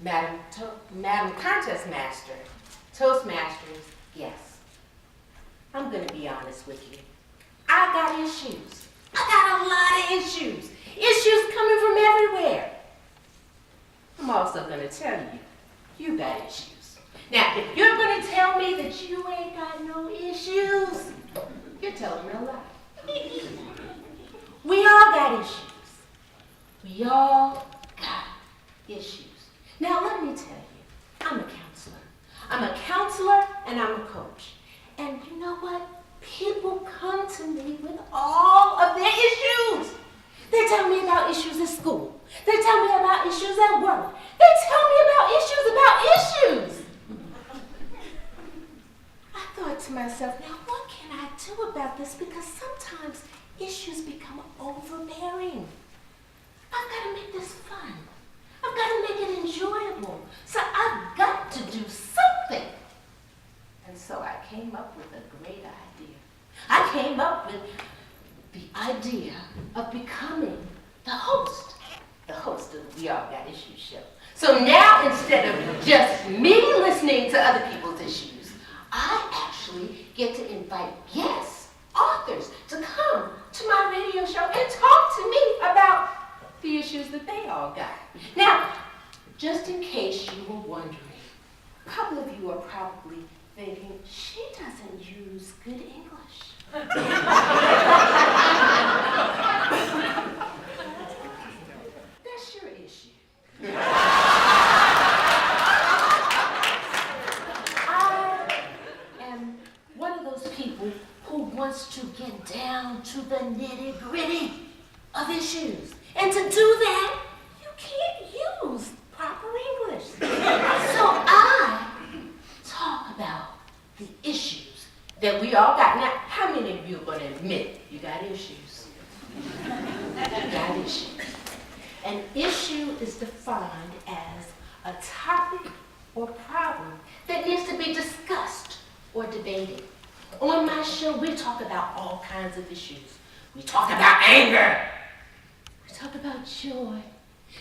Madam Contest Master, Toastmasters, yes. I'm gonna be honest with you. I got issues. I got a lot of issues. Issues coming from everywhere. I'm also gonna tell you, you got issues. Now, if you're gonna tell me that you ain't got no issues, you're telling me a lie. We all got issues. We all got issues. Now, let me tell you, I'm a counselor. I'm a counselor and I'm a coach. And you know what? People come to me with all of their issues. They tell me about issues at school. They tell me about issues at work. They tell me about issues. I thought to myself, now what can I do about this? Because sometimes issues become overbearing. I've got to make this fun. I've got to make it enjoyable. So I've got to do something. And so I came up with a great idea. I came up with the idea of becoming the host of the We All Got Issues show. So now, instead of just me listening to other people's issues, I actually get to invite guests, authors, to come to my radio show and talk to me about the issues that they all got. Now, just in case you were wondering, a couple of you are probably thinking, she doesn't use good English. That's your issue. I am one of those people who wants to get down to the nitty-gritty of issues. And to do that, you can't use proper English. So I talk about the issues that we all got. Now, how many of you are going to admit you got issues? You got issues. An issue is defined as a topic or problem that needs to be discussed or debated. On my show, we talk about all kinds of issues. We talk about anger. We talk about joy.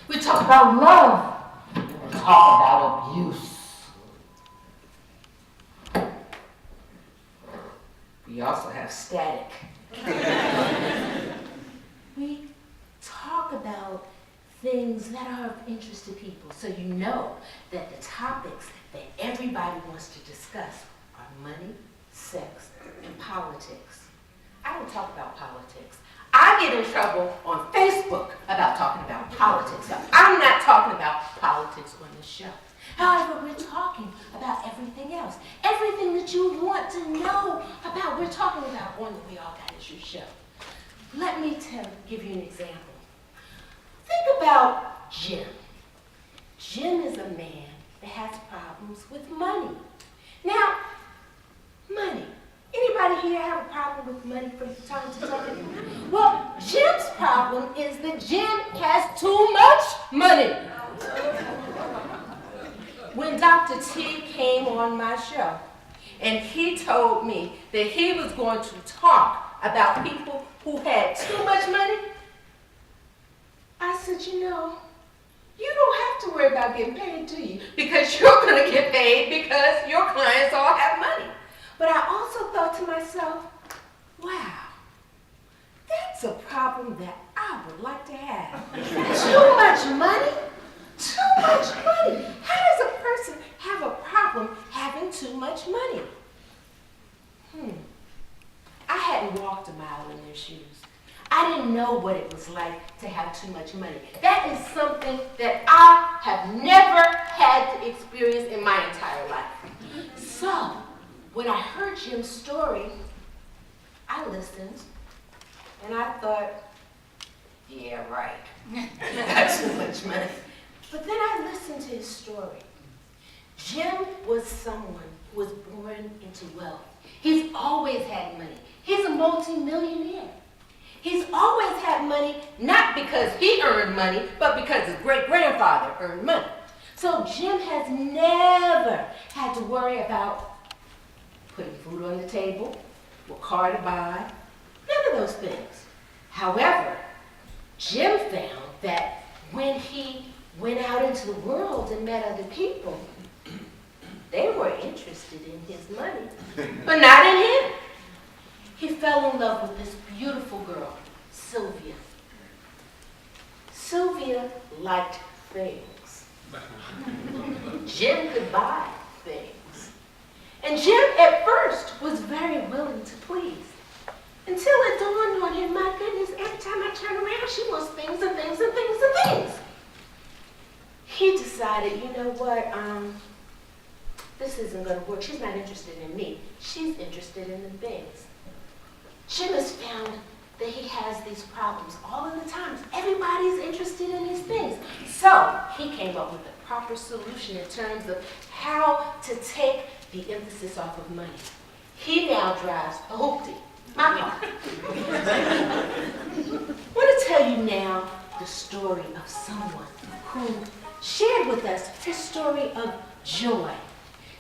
We talk about love. We talk about abuse. We also have static. We talk about things that are of interest to people, so you know that the topics that everybody wants to discuss are money, sex, and politics. I don't talk about politics. I get in trouble on Facebook about talking about politics. So I'm not talking about politics on the show. However, we're talking about everything else. Everything that you want to know about, we're talking about on the We All Got Issues show. Let me give you an example. Think about Jim. Jim is a man that has problems with money. Now, money. Anybody here have a problem with money from time to time? Well, Jim's problem is that Jim has too much money. When Dr. T came on my show and he told me that he was going to talk about people who had too much money, I said, you know, you don't have to worry about getting paid, do you? Because you're going to get paid because your clients all have money. But I also thought to myself, wow, that's a problem that I would like to have. Too much money? Too much money. How does a person have a problem having too much money? I hadn't walked a mile in their shoes. I didn't know what it was like to have too much money. That is something that I have never had to experience in my entire life. So, when I heard Jim's story, I listened, and I thought, yeah, right. I got too much money. But then I listened to his story. Jim was someone who was born into wealth. He's always had money. He's a multi-millionaire. He's always had money, not because he earned money, but because his great-grandfather earned money. So Jim has never had to worry about putting food on the table, what car to buy, none of those things. However, Jim found that when he went out into the world and met other people, they were interested in his money, but not in him. He fell in love with this beautiful girl, Sylvia. Sylvia liked things. Jim could buy things. And Jim at first was very willing to please. Until it dawned on him, my goodness, every time I turn around, she wants things and things and things and things. He decided, you know what, this isn't going to work. She's not interested in me. She's interested in the things. Jim has found that he has these problems all of the time. Everybody's interested in his things. So he came up with a proper solution in terms of how to take the emphasis off of money. He now drives a hoopty, my car. I want to tell you now the story of someone who shared with us her story of joy.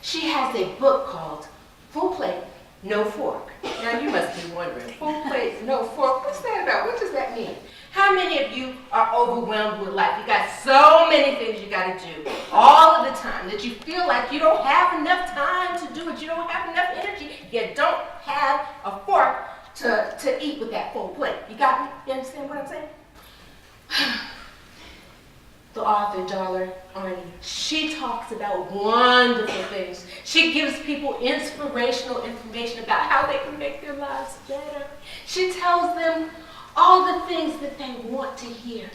She has a book called Full Plate, No Fork. Now you must be wondering, full plate, no fork, what's that about? What does that mean? How many of you are overwhelmed with life? You got so many things you got to do all of the time that you feel like you don't have enough time to do it. You don't have enough energy. You don't have a fork to eat with that full plate. You got me? You understand what I'm saying? The author, Darla Arnie, she talks about wonderful things. She gives people inspirational information about how they can make their lives better. She tells them all the things that they want to hear.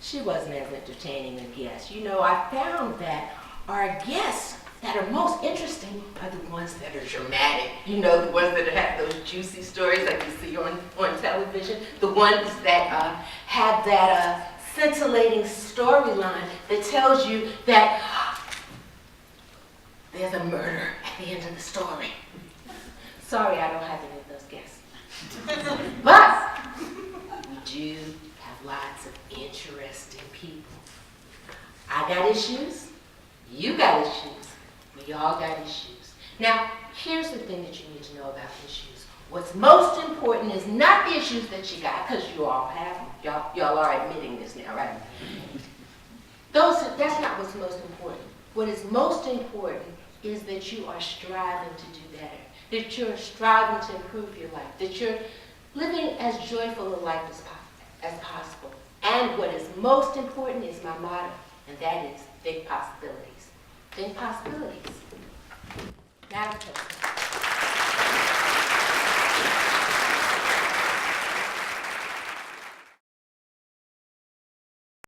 She wasn't as entertaining a guest. You know, I found that our guests that are most interesting are the ones that are dramatic. You know, the ones that have those juicy stories like you see on television. The ones that have that scintillating storyline that tells you that there's a murder at the end of the story. Sorry, I don't have any of those guests. But we do have lots of interesting people. I got issues. You got issues. We all got issues. Now, here's the thing that you need to know about issues. What's most important is not the issues that you got, because you all have them. Y'all are admitting this now, right? That's not what's most important. What is most important is that you are striving to do better, that you're striving to improve your life, that you're living as joyful a life as possible. And what is most important is my motto, and that is think possibilities. Think possibilities. Now,